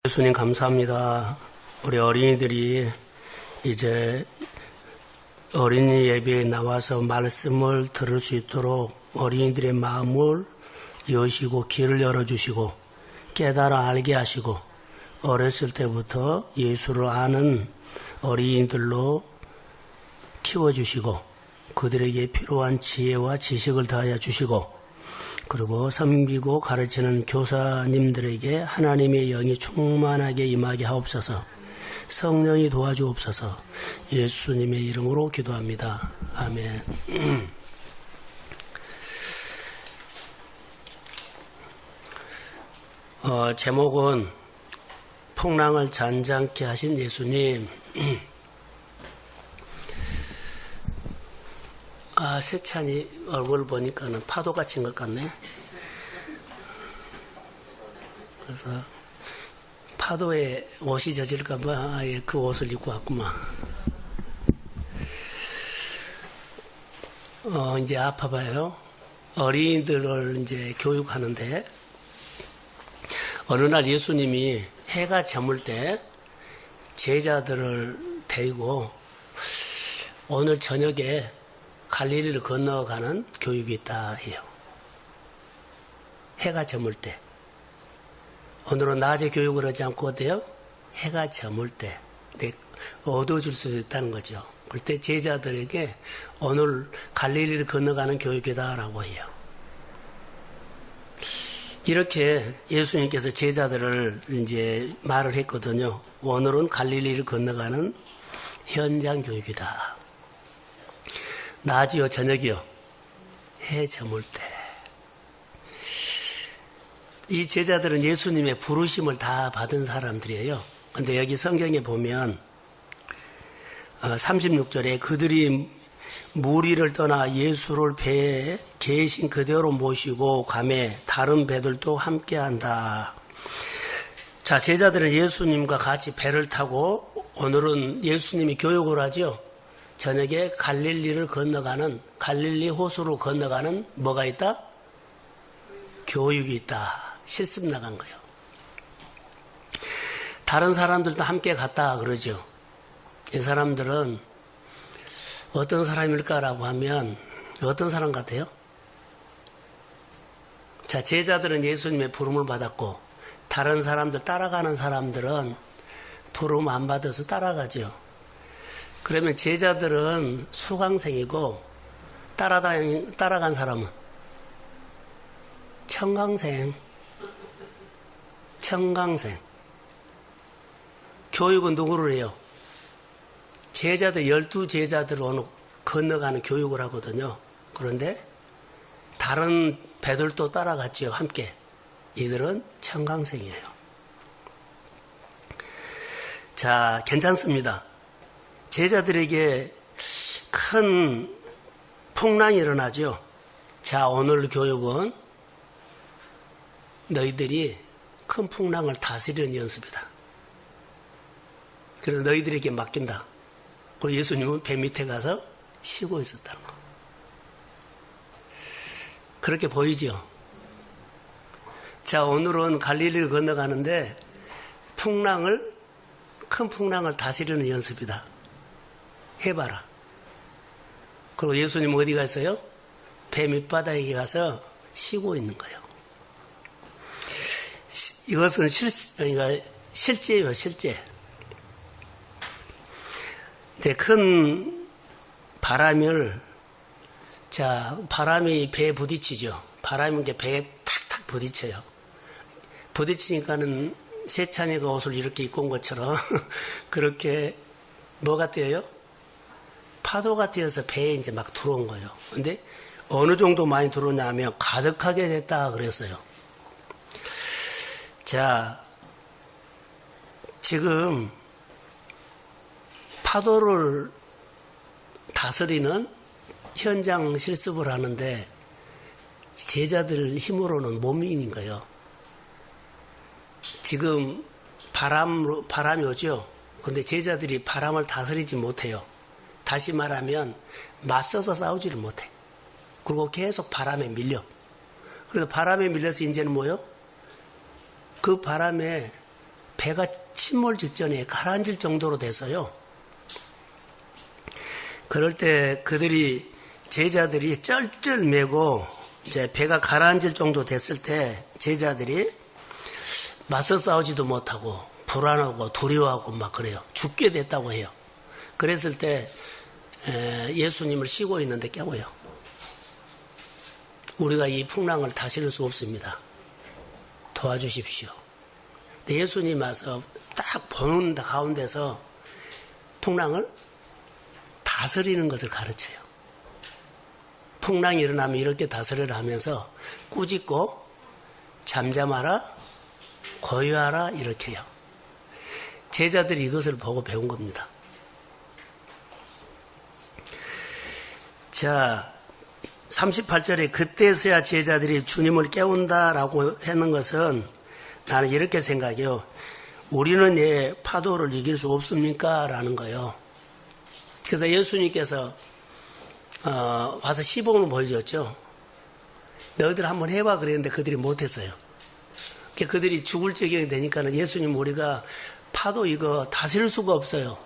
예수님 감사합니다. 우리 어린이들이 이제 어린이 예배에 나와서 말씀을 들을 수 있도록 어린이들의 마음을 여시고 길을 열어주시고 깨달아 알게 하시고 어렸을 때부터 예수를 아는 어린이들로 키워주시고 그들에게 필요한 지혜와 지식을 더하여 주시고 그리고 섬기고 가르치는 교사님들에게 하나님의 영이 충만하게 임하게 하옵소서. 성령이 도와주옵소서. 예수님의 이름으로 기도합니다. 아멘. 제목은 풍랑을 잔잔케 하신 예수님. 세찬이 얼굴 보니까는 파도가 친 것 같네. 그래서 파도에 옷이 젖을까봐 아예 그 옷을 입고 왔구만. 이제 아파봐요. 어린이들을 이제 교육하는데 어느 날 예수님이 해가 저물 때 제자들을 데리고 오늘 저녁에 갈릴리를 건너가는 교육이 있다 해요. 해가 저물 때. 오늘은 낮에 교육을 하지 않고 어때요? 해가 저물 때 어두워질 수도 있다는 거죠. 그럴 때 제자들에게 오늘 갈릴리를 건너가는 교육이다라고 해요. 이렇게 예수님께서 제자들을 이제 말을 했거든요. 오늘은 갈릴리를 건너가는 현장 교육이다. 낮이요, 저녁이요? 해 저물 때. 이 제자들은 예수님의 부르심을 다 받은 사람들이에요. 근데 여기 성경에 보면 36절에 그들이 무리를 떠나 예수를 배에 계신 그대로 모시고 가매 다른 배들도 함께한다. 자, 제자들은 예수님과 같이 배를 타고 오늘은 예수님이 교육을 하죠. 저녁에 갈릴리를 건너가는 갈릴리 호수로 건너가는 뭐가 있다? 교육이 있다. 실습 나간 거예요. 다른 사람들도 함께 갔다 그러죠. 이 사람들은 어떤 사람일까라고 하면 어떤 사람 같아요? 자, 제자들은 예수님의 부름을 받았고 다른 사람들 따라가는 사람들은 부름 안 받아서 따라가죠. 그러면 제자들은 수강생이고 따라간 사람은 청강생. 교육은 누구를 해요? 제자들 12제자들 건너가는 교육을 하거든요. 그런데 다른 배들도 따라갔지요. 함께. 이들은 청강생이에요. 자, 괜찮습니다. 제자들에게 큰 풍랑이 일어나죠. 자, 오늘 교육은 너희들이 큰 풍랑을 다스리는 연습이다. 그래서 너희들에게 맡긴다. 그리고 예수님은 배 밑에 가서 쉬고 있었다는 거. 그렇게 보이죠. 자, 오늘은 갈릴리를 건너가는데 큰 풍랑을 다스리는 연습이다. 해봐라. 그리고 예수님은 어디 갔어요? 배 밑바닥에 가서 쉬고 있는 거예요. 이것은 실제예요, 실제. 근데 큰 바람이 배에 부딪히죠. 바람이 이제 배에 탁탁 부딪혀요. 부딪히니까는 세찬이가 옷을 이렇게 입고 온 것처럼 그렇게 뭐가 뛰어요? 파도가 뛰어서 배에 이제 막 들어온 거예요. 근데 어느 정도 많이 들어오냐면 가득하게 됐다 그랬어요. 자, 지금 파도를 다스리는 현장 실습을 하는데 제자들 힘으로는 못 이긴 거예요. 지금 바람이 오죠. 근데 제자들이 바람을 다스리지 못해요. 다시 말하면 맞서서 싸우지를 못해. 그리고 계속 바람에 밀려. 그래서 바람에 밀려서 이제는 뭐요? 그 바람에 배가 침몰 직전에 가라앉을 정도로 돼서요. 그럴 때 제자들이 쩔쩔매고 이제 배가 가라앉을 정도 됐을 때 제자들이 맞서 싸우지도 못하고 불안하고 두려워하고 막 그래요. 죽게 됐다고 해요. 그랬을 때 예수님을 쉬고 있는데 깨워요. 우리가 이 풍랑을 다스릴 수 없습니다. 도와주십시오. 예수님 와서 딱 보는 가운데서 풍랑을 다스리는 것을 가르쳐요. 풍랑이 일어나면 이렇게 다스리라 하면서 꾸짖고 잠잠하라, 고요하라 이렇게요. 제자들이 이것을 보고 배운 겁니다. 자, 38절에 그때서야 제자들이 주님을 깨운다라고 하는 것은 나는 이렇게 생각해요. 우리는 왜 파도를 이길 수 없습니까? 라는 거예요. 그래서 예수님께서 와서 시범을 보여줬죠. 너희들 한번 해봐 그랬는데 그들이 못했어요. 그들이 죽을 지경이 되니까는 예수님 우리가 파도 이거 다스릴 수가 없어요.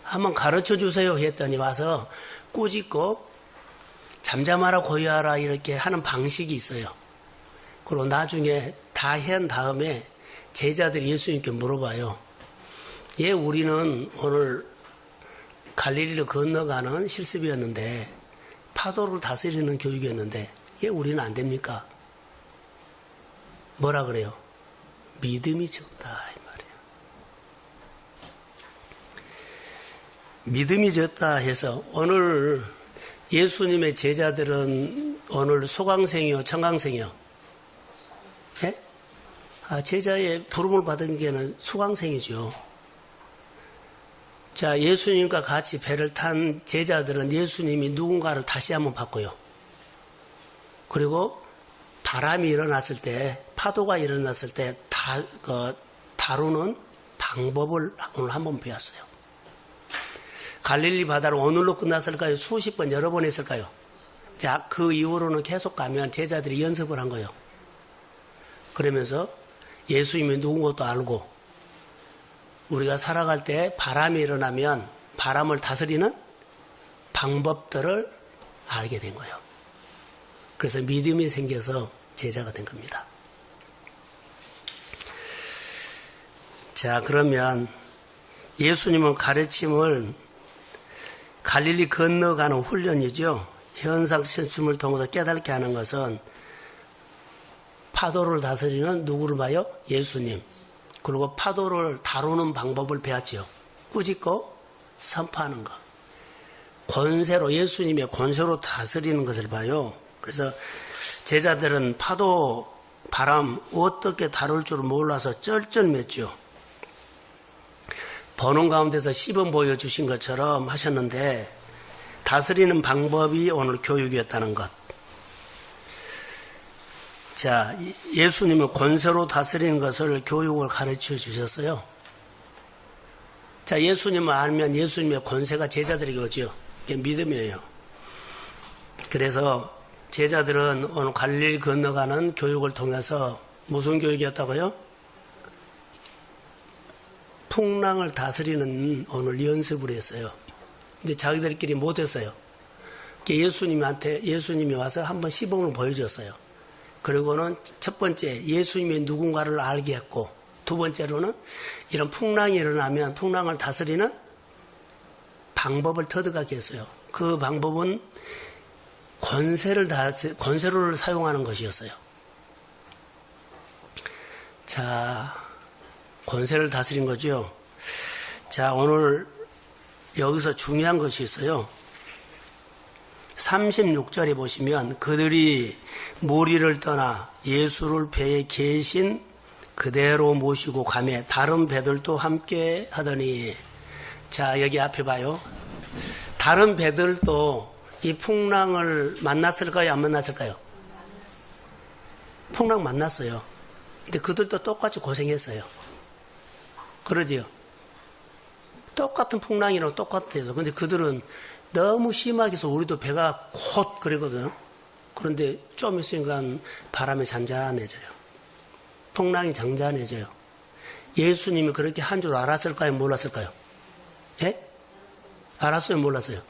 한번 가르쳐 주세요 했더니 와서 꾸짖고 잠잠하라 고요하라 이렇게 하는 방식이 있어요. 그리고 나중에 다 한 다음에 제자들이 예수님께 물어봐요. 예, 우리는 오늘 갈릴리를 건너가는 실습이었는데 파도를 다스리는 교육이었는데 예, 우리는 안 됩니까? 뭐라 그래요? 믿음이 적다 이 말이에요. 믿음이 적다 해서 오늘 예수님의 제자들은 오늘 소강생이요 청강생이요? 예? 제자의 부름을 받은 게는 수강생이죠. 자, 예수님과 같이 배를 탄 제자들은 예수님이 누군가를 다시 한번 바꿔요. 그리고 바람이 일어났을 때, 파도가 일어났을 때 다루는 방법을 오늘 한번 배웠어요. 갈릴리 바다를 오늘로 끝났을까요? 수십 번 여러 번 했을까요? 자, 그 이후로는 계속 가면 제자들이 연습을 한 거예요. 그러면서 예수님이 누군 것도 알고 우리가 살아갈 때 바람이 일어나면 바람을 다스리는 방법들을 알게 된 거예요. 그래서 믿음이 생겨서 제자가 된 겁니다. 자, 그러면 예수님은 가르침을 갈릴리 건너가는 훈련이죠. 현상 실습을 통해서 깨닫게 하는 것은 파도를 다스리는 누구를 봐요? 예수님. 그리고 파도를 다루는 방법을 배웠죠. 꾸짖고 선포하는 것. 권세로, 예수님의 권세로 다스리는 것을 봐요. 그래서 제자들은 파도, 바람 어떻게 다룰 줄 몰라서 쩔쩔맸죠. 보는 가운데서 시범 보여주신 것처럼 하셨는데 다스리는 방법이 오늘 교육이었다는 것. 자, 예수님은 권세로 다스리는 것을 교육을 가르쳐 주셨어요. 자, 예수님을 알면 예수님의 권세가 제자들에게 오죠. 이게 믿음이에요. 그래서 제자들은 오늘 갈릴리 건너가는 교육을 통해서 무슨 교육이었다고요? 풍랑을 다스리는 오늘 연습을 했어요. 근데 자기들끼리 못했어요. 예수님이 와서 한번 시범을 보여줬어요. 그리고는 첫 번째 예수님의 누군가를 알게 했고, 두 번째로는 이런 풍랑이 일어나면 풍랑을 다스리는 방법을 터득하게 했어요. 그 방법은 권세를 사용하는 것이었어요. 자, 권세를 다스린 거죠. 자, 오늘 여기서 중요한 것이 있어요. 36절에 보시면 그들이 무리를 떠나 예수를 배에 계신 그대로 모시고 가매 다른 배들도 함께 하더니, 자, 여기 앞에 봐요. 다른 배들도 이 풍랑을 만났을까요? 안 만났을까요? 풍랑 만났어요. 근데 그들도 똑같이 고생했어요. 그러지요? 똑같은 풍랑이랑 똑같아요. 근데 그들은 너무 심하게 해서 우리도 배가 곧 그러거든. 그런데 좀 있으니까 바람이 잔잔해져요. 풍랑이 잔잔해져요. 예수님이 그렇게 한 줄 알았을까요? 몰랐을까요? 예? 알았어요? 몰랐어요?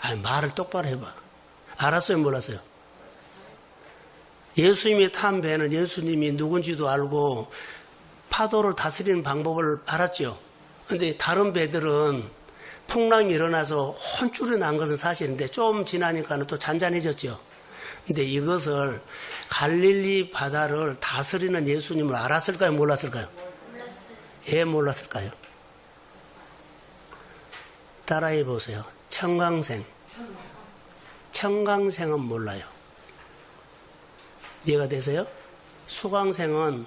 아니, 말을 똑바로 해봐. 알았어요? 몰랐어요? 예수님이 탄 배는 예수님이 누군지도 알고 파도를 다스리는 방법을 알았죠. 근데 다른 배들은 풍랑이 일어나서 혼쭐이 난 것은 사실인데 좀 지나니까는 또 잔잔해졌죠. 근데 이것을 갈릴리 바다를 다스리는 예수님을 알았을까요? 몰랐을까요? 예, 몰랐을까요? 따라해 보세요. 청강생. 청강생은 몰라요. 이해가 되세요? 수강생은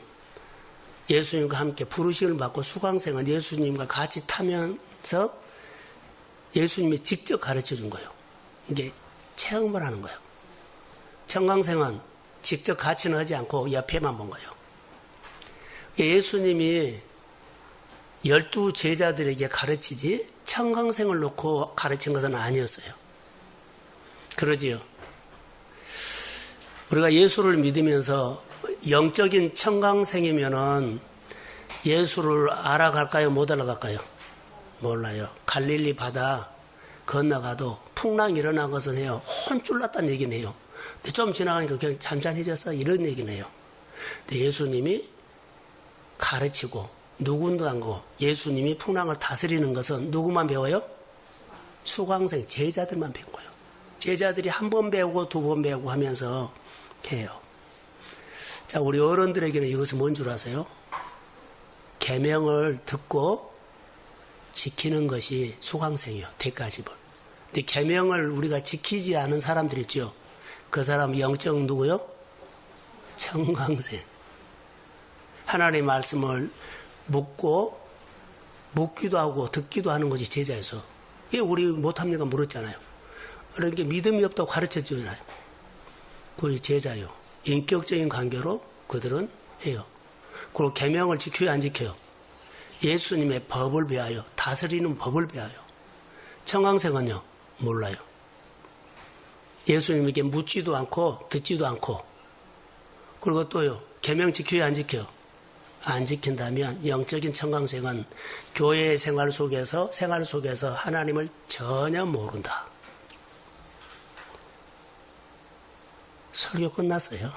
예수님과 함께 부르심을 받고 수강생은 예수님과 같이 타면서 예수님이 직접 가르쳐 준 거예요. 이게 체험을 하는 거예요. 청강생은 직접 같이는 하지 않고 옆에만 본 거예요. 예수님이 12 제자들에게 가르치지 청강생을 놓고 가르친 것은 아니었어요. 그러지요. 우리가 예수를 믿으면서 영적인 청강생이면은 예수를 알아갈까요? 못 알아갈까요? 몰라요. 갈릴리 바다 건너가도 풍랑이 일어난 것은 해요. 혼쭐 났다는 얘기네요. 근데 좀 지나가니까 그냥 잠잠해졌어. 이런 얘기네요. 근데 예수님이 가르치고 누군도 안 거. 예수님이 풍랑을 다스리는 것은 누구만 배워요? 수강생, 제자들만 배운 거예요. 제자들이 한 번 배우고 두 번 배우고 하면서 해요. 자, 우리 어른들에게는 이것은 뭔 줄 아세요? 계명을 듣고 지키는 것이 수강생이에요. 대가집을. 근데 계명을 우리가 지키지 않은 사람들 있죠. 그 사람 영적 누구요? 청강생. 하나님의 말씀을 묻기도 하고 듣기도 하는 것이 제자에서. 왜 우리 못합니까? 물었잖아요. 그러니까 믿음이 없다고 가르쳤잖아요. 그게 제자요. 인격적인 관계로 그들은 해요. 그리고 계명을 지켜야 안 지켜요. 예수님의 법을 배워요. 다스리는 법을 배워요. 청강생은요, 몰라요. 예수님에게 묻지도 않고 듣지도 않고. 그리고 또요, 계명 지켜야 안 지켜요. 안 지킨다면 영적인 청강생은 교회의 생활 속에서 하나님을 전혀 모른다. 설교 끝났어요.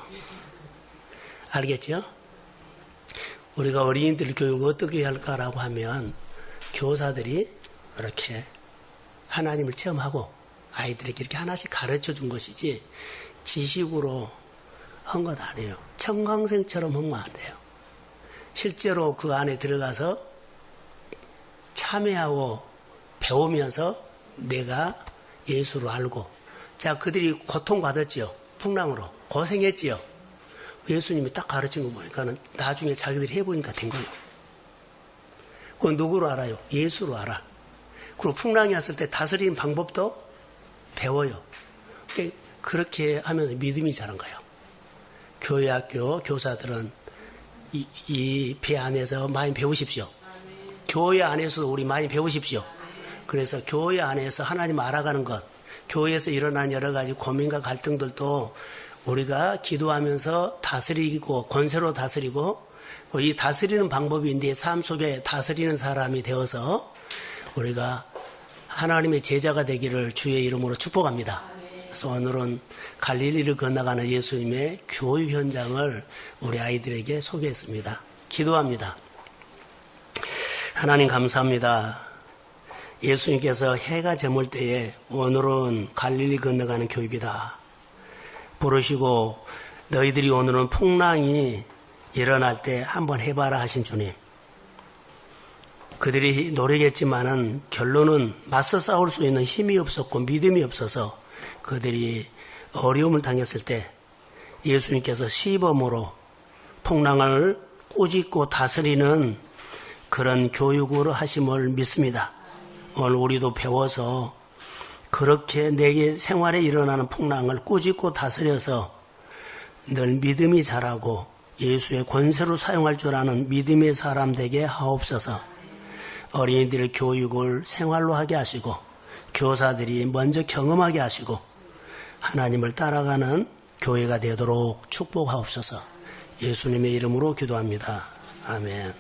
알겠죠? 우리가 어린이들 교육을 어떻게 할까라고 하면 교사들이 이렇게 하나님을 체험하고 아이들에게 이렇게 하나씩 가르쳐 준 것이지 지식으로 한 것 아니에요. 청강생처럼 하면 안 돼요. 실제로 그 안에 들어가서 참여하고 배우면서 내가 예수를 알고, 자, 그들이 고통받았지요. 풍랑으로 고생했지요. 예수님이 딱 가르친 거 보니까는 나중에 자기들이 해보니까 된 거예요. 그건 누구로 알아요? 예수로 알아. 그리고 풍랑이 왔을 때 다스리는 방법도 배워요. 그렇게 하면서 믿음이 자란 거예요. 교회 학교 교사들은 이 배 안에서 많이 배우십시오. 교회 안에서도 우리 많이 배우십시오. 그래서 교회 안에서 하나님 알아가는 것, 교회에서 일어난 여러 가지 고민과 갈등들도 우리가 기도하면서 다스리고 권세로 다스리고 이 다스리는 방법이 내 삶 속에 다스리는 사람이 되어서 우리가 하나님의 제자가 되기를 주의 이름으로 축복합니다. 그래서 오늘은 갈릴리를 건너가는 예수님의 교육 현장을 우리 아이들에게 소개했습니다. 기도합니다. 하나님 감사합니다. 예수님께서 해가 저물 때에 오늘은 갈릴리 건너가는 교육이다. 부르시고 너희들이 오늘은 풍랑이 일어날 때 한번 해봐라 하신 주님. 그들이 노력했지만은 결론은 맞서 싸울 수 있는 힘이 없었고 믿음이 없어서 그들이 어려움을 당했을 때 예수님께서 시범으로 풍랑을 꾸짖고 다스리는 그런 교육으로 하심을 믿습니다. 오늘 우리도 배워서 그렇게 내게 생활에 일어나는 풍랑을 꾸짖고 다스려서 늘 믿음이 자라고 예수의 권세로 사용할 줄 아는 믿음의 사람 되게 하옵소서. 어린이들의 교육을 생활로 하게 하시고 교사들이 먼저 경험하게 하시고 하나님을 따라가는 교회가 되도록 축복하옵소서. 예수님의 이름으로 기도합니다. 아멘.